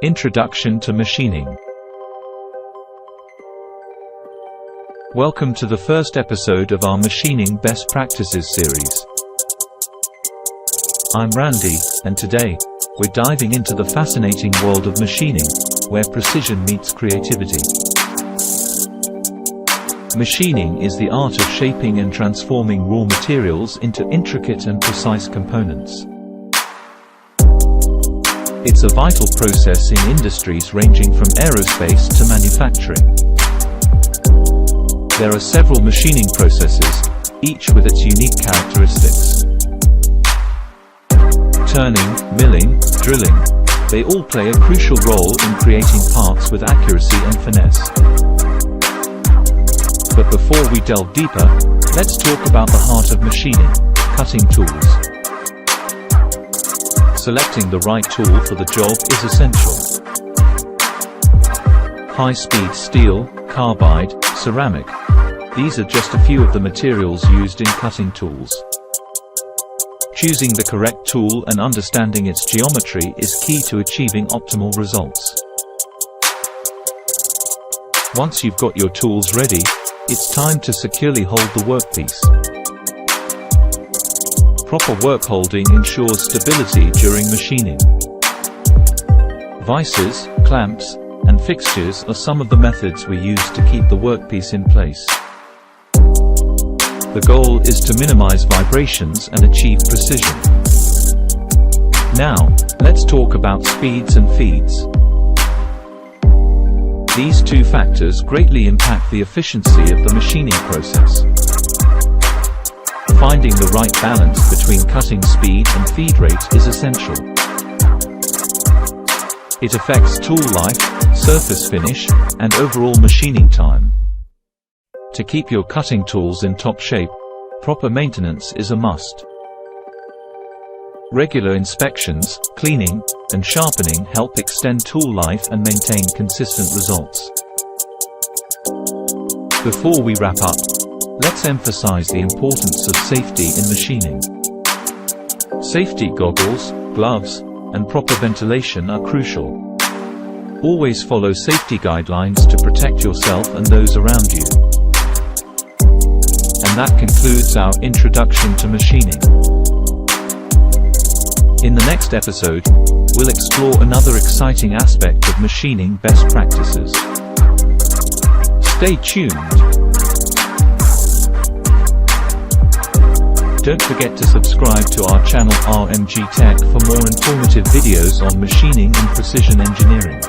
Introduction to Machining. Welcome to the first episode of our Machining Best Practices series. I'm Randy, and today, we're diving into the fascinating world of machining, where precision meets creativity. Machining is the art of shaping and transforming raw materials into intricate and precise components. It's a vital process in industries ranging from aerospace to manufacturing. There are several machining processes, each with its unique characteristics. Turning, milling, drilling, they all play a crucial role in creating parts with accuracy and finesse. But before we delve deeper, let's talk about the heart of machining, cutting tools. Selecting the right tool for the job is essential. High-speed steel, carbide, ceramic. These are just a few of the materials used in cutting tools. Choosing the correct tool and understanding its geometry is key to achieving optimal results. Once you've got your tools ready, it's time to securely hold the workpiece. Proper work holding ensures stability during machining. Vices, clamps, and fixtures are some of the methods we use to keep the workpiece in place. The goal is to minimize vibrations and achieve precision. Now, let's talk about speeds and feeds. These two factors greatly impact the efficiency of the machining process. Finding the right balance between cutting speed and feed rate is essential. It affects tool life, surface finish, and overall machining time. To keep your cutting tools in top shape, proper maintenance is a must. Regular inspections, cleaning, and sharpening help extend tool life and maintain consistent results. Before we wrap up, let's emphasize the importance of safety in machining. Safety goggles, gloves, and proper ventilation are crucial. Always follow safety guidelines to protect yourself and those around you. And that concludes our introduction to machining. In the next episode, we'll explore another exciting aspect of machining best practices. Stay tuned. Don't forget to subscribe to our channel RMG TECH for more informative videos on machining and precision engineering.